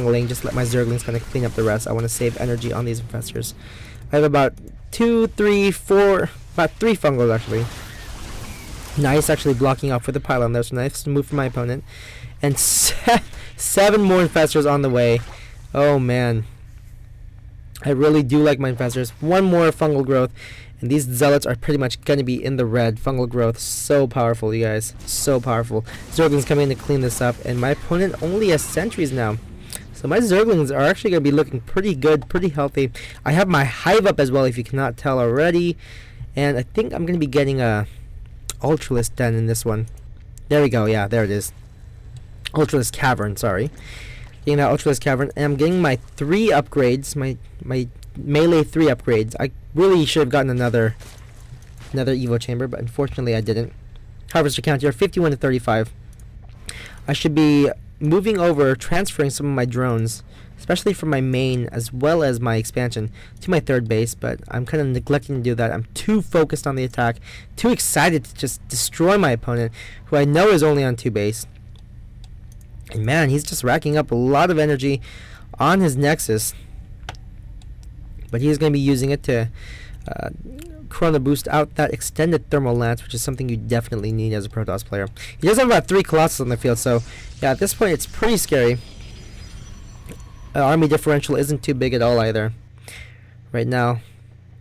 fungling. Just let my Zerglings kind of clean up the rest. I want to save energy on these infestors. I have about 2, 3, 4, about 3 fungals actually. Nice, actually blocking off with the pylon there. So nice move from my opponent. And 7 more infestors on the way. Oh man. I really do like my infestors. 1 more fungal growth. And these zealots are pretty much going to be in the red. Fungal growth. So powerful, you guys. So powerful. Zerglings coming in to clean this up. And my opponent only has sentries now. So my Zerglings are actually going to be looking pretty good. Pretty healthy. I have my Hive up as well, if you cannot tell already. And I think I'm going to be getting a Ultralisk Den in this one. There we go. Yeah, there it is. Ultralisk Cavern, sorry. Getting that Ultralisk Cavern. And I'm getting my 3 upgrades. My melee 3 upgrades. I really should have gotten another Evo Chamber, but unfortunately I didn't. Harvester count here, 51 to 35. I should be moving over, transferring some of my drones, especially from my main as well as my expansion, to my 3rd base, but I'm kind of neglecting to do that. I'm too focused on the attack, too excited to just destroy my opponent, who I know is only on 2 base. And man, he's just racking up a lot of energy on his Nexus. But he's going to be using it to Chrono Boost out that extended Thermal Lance, which is something you definitely need as a Protoss player. He does have about 3 Colossus on the field, so yeah, at this point it's pretty scary. Army differential isn't too big at all either. Right now,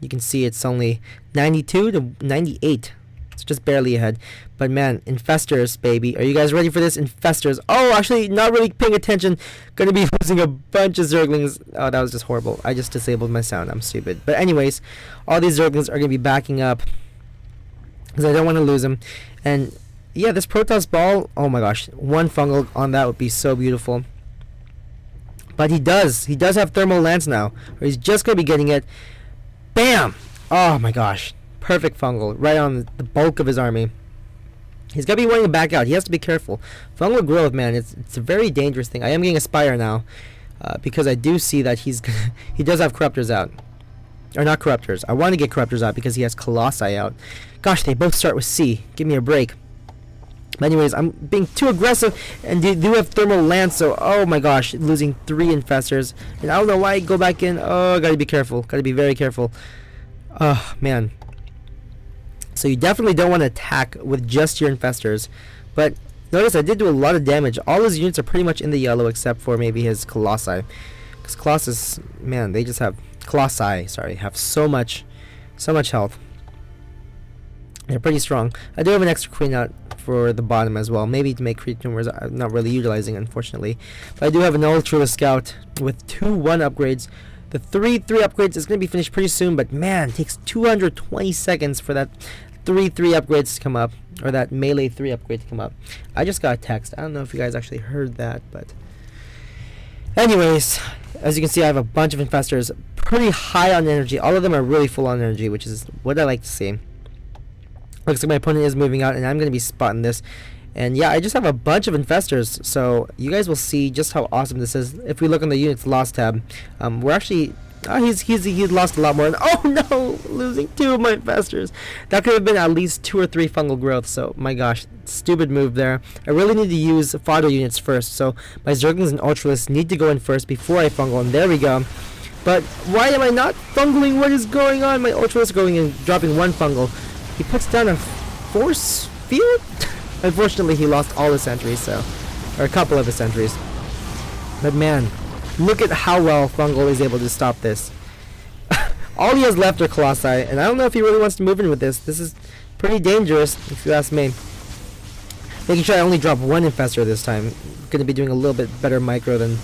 you can see it's only 92 to 98. It's just barely ahead. But man, infestors, baby. Are you guys ready for this? Infestors. Oh, actually, not really paying attention. Gonna be losing a bunch of Zerglings. Oh, that was just horrible. I just disabled my sound. I'm stupid. But anyways, all these Zerglings are gonna be backing up because I don't want to lose them. And yeah, this Protoss ball. Oh my gosh, 1 fungal on that would be so beautiful. But he does have Thermal Lance now. Or he's just gonna be getting it. Bam! Oh my gosh. Perfect fungal, right on the bulk of his army. He's gonna be wanting to back out. He has to be careful. Fungal growth, man, it's a very dangerous thing. I am getting a Spire now, because I do see that he does have Corruptors out, or not Corruptors. I want to get Corruptors out because he has Colossi out. Gosh, they both start with C. Give me a break. But anyways, I'm being too aggressive, and they do have Thermal Lance, so oh my gosh, losing 3 infestors, and I don't know why I go back in. Oh, gotta be careful. Gotta be very careful. Oh man. So you definitely don't want to attack with just your infestors. But notice I did do a lot of damage. All his units are pretty much in the yellow except for maybe his Colossi. Because Colossus, man, they just have Colossi, sorry, have so much health. They're pretty strong. I do have an extra queen out for the bottom as well. Maybe to make creep tumors. I'm not really utilizing, unfortunately. But I do have an Ultra Scout with 2-1 upgrades. The 3-3 upgrades is going to be finished pretty soon, but man, it takes 220 seconds for that 3-3 upgrades to come up, or that melee 3 upgrade to come up. I just got a text. I don't know if you guys actually heard that, but anyways, as you can see, I have a bunch of infestors, pretty high on energy. All of them are really full on energy, which is what I like to see. Looks like my opponent is moving out, and I'm going to be spotting this. And yeah, I just have a bunch of infestors, so you guys will see just how awesome this is. If we look on the units lost tab, we're actually he's lost a lot more. And oh no, losing 2 of my infestors. That could have been at least 2 or 3 fungal growth. So my gosh, stupid move there. I really need to use fodder units first. So my Zerglings and Ultralisks need to go in first before I fungal. And there we go. But why am I not fungling? What is going on? My Ultralisk going and dropping 1 fungal. He puts down a force field. Unfortunately, he lost all his sentries, or a couple of his sentries. But man, look at how well Fungal is able to stop this. All he has left are Colossi, and I don't know if he really wants to move in with this. This is pretty dangerous, if you ask me. Making sure I only drop 1 infestor this time. Going to be doing a little bit better micro than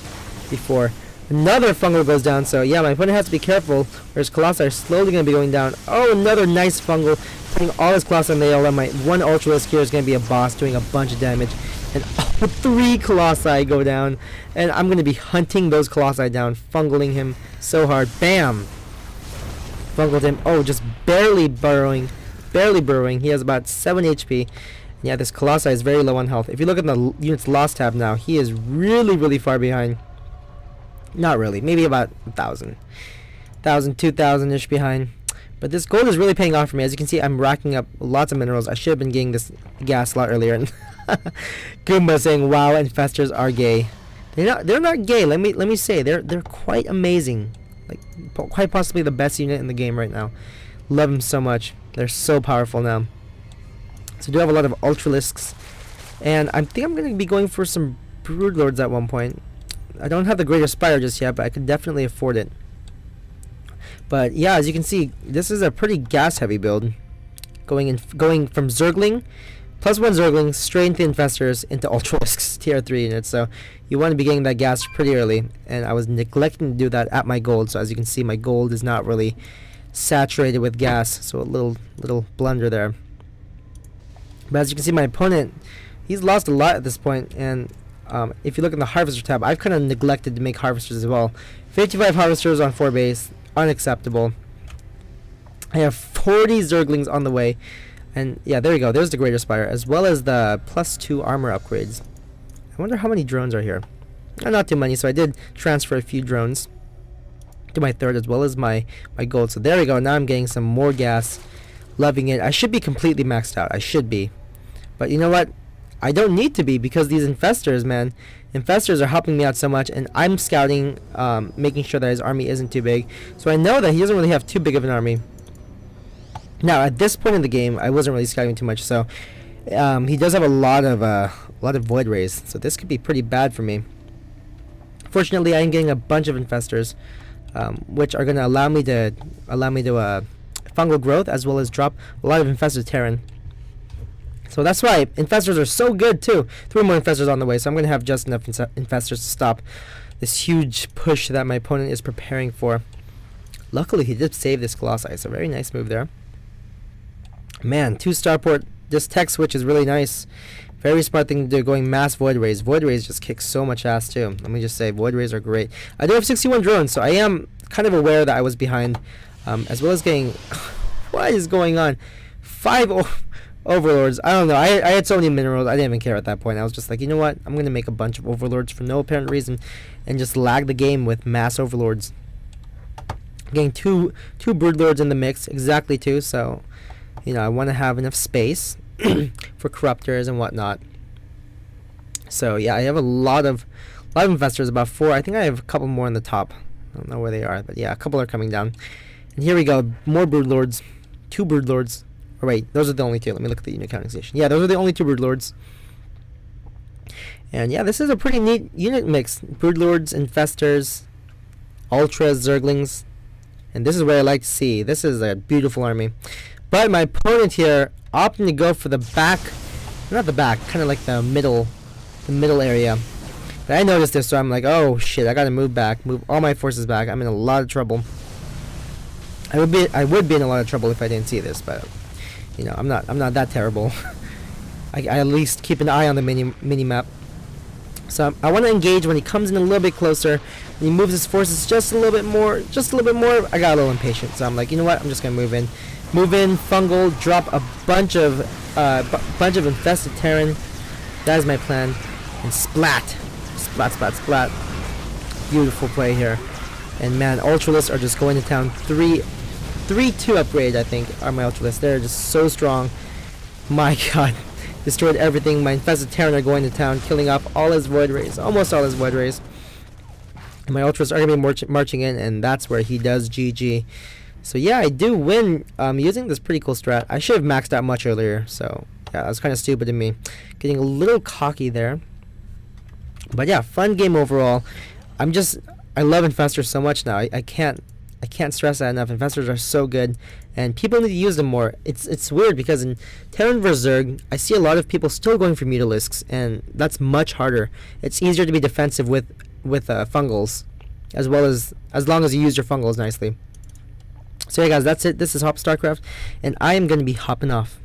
before. Another Fungal goes down, so yeah, my opponent has to be careful, whereas Colossi are slowly going to be going down. Oh, another nice Fungal, putting all his Colossi on the ALM. My 1 Ultralisk here is going to be a boss, doing a bunch of damage. And 3 Colossi go down, and I'm going to be hunting those Colossi down, Fungaling him so hard. Bam! Fungaled him. Oh, just barely burrowing. He has about 7 HP. Yeah, this Colossi is very low on health. If you look at the units lost tab now, he is really, really far behind. Not really, maybe about 1,000, 2,000-ish behind. But this gold is really paying off for me. As you can see, I'm racking up lots of minerals. I should have been getting this gas a lot earlier. GoombA saying, wow, infestors are gay. They're not gay. Let me say they're quite amazing. Like quite possibly the best unit in the game right now. Love them so much. They're so powerful now. So I do have a lot of Ultralisks, and I think I'm gonna be going for some Broodlords at one point. I don't have the Greater Spire just yet, but I could definitely afford it. But yeah, as you can see, this is a pretty gas-heavy build. Going from Zergling, +1 Zergling, straight into Infestors, into Ultralisks, tier 3 units. So you want to be getting that gas pretty early, and I was neglecting to do that at my gold. So as you can see, my gold is not really saturated with gas, so a little blunder there. But as you can see, my opponent, he's lost a lot at this point, and if you look in the Harvester tab, I've kind of neglected to make Harvesters as well. 55 Harvesters on 4 base, unacceptable. I have 40 Zerglings on the way, and yeah, there you go. There's the Greater Spire, as well as the +2 armor upgrades. I wonder how many drones are here. Not too many, so I did transfer a few drones to my third, as well as my gold. So there we go. Now I'm getting some more gas. Loving it. I should be completely maxed out. I should be. But you know what? I don't need to be, because these Infestors, man. Infestors are helping me out so much, and I'm scouting, making sure that his army isn't too big. So I know that he doesn't really have too big of an army. Now, at this point in the game, I wasn't really scouting too much, so he does have a lot of Void Rays, so this could be pretty bad for me. Fortunately, I am getting a bunch of Infestors, which are going to allow me to fungal growth, as well as drop a lot of Infested Terran. So that's why Infestors are so good too. 3 more Infestors on the way, so I'm going to have just enough Infestors to stop this huge push that my opponent is preparing for. Luckily, he did save this Colossi, so very nice move there. Man, 2 starport. This tech switch is really nice. Very smart thing to do, going mass Void Rays. Void Rays just kick so much ass too. Let me just say, Void Rays are great. I do have 61 drones, so I am kind of aware that I was behind, as well as getting... What is going on? 5 Overlords. I don't know. I had so many minerals, I didn't even care at that point. I was just like, you know what? I'm going to make a bunch of Overlords for no apparent reason, and just lag the game with mass Overlords. Getting two Broodlords in the mix, exactly 2, so... You know, I want to have enough space for Corruptors and whatnot. So yeah, I have a lot of Infestors, about 4. I think I have a couple more in the top. I don't know where they are, but yeah, a couple are coming down. And here we go, more Broodlords. 2 Broodlords. Or wait, those are the only 2. Let me look at the unit counting station. Yeah, those are the only 2 Broodlords. And yeah, this is a pretty neat unit mix. Broodlords, Infestors, Ultras, Zerglings. And this is what I like to see. This is a beautiful army. But my opponent here opting to go for the back, not the back, kind of like the middle area. But I noticed this, so I'm like, oh shit, I gotta move back, move all my forces back. I'm in a lot of trouble. I would be in a lot of trouble if I didn't see this, but you know, I'm not that terrible. I at least keep an eye on the mini map. So I want to engage when he comes in a little bit closer. When he moves his forces just a little bit more. I got a little impatient, so I'm like, you know what? I'm just gonna move in, fungal, drop a bunch of infested Terran. That is my plan, and splat. Beautiful play here, and man, Ultralisks are just going to town. 3-2 upgrade, I think, are my Ultralisks. They're just so strong. My God. Destroyed everything. My infested Terran are going to town, killing off all his Void Rays, almost all his Void Rays. And my Ultras are going to be marching in, and that's where he does GG. So yeah, I do win using this pretty cool strat. I should have maxed out much earlier, so yeah, that was kind of stupid of me. Getting a little cocky there. But yeah, fun game overall. I love Infestors so much now. I can't stress that enough. Infestors are so good, and people need to use them more. It's weird because in Terran vs Zerg, I see a lot of people still going for Mutalisks, and that's much harder. It's easier to be defensive with fungals, as long as you use your fungals nicely. So yeah, guys, that's it. This is Hop StarCraft, and I am going to be hopping off.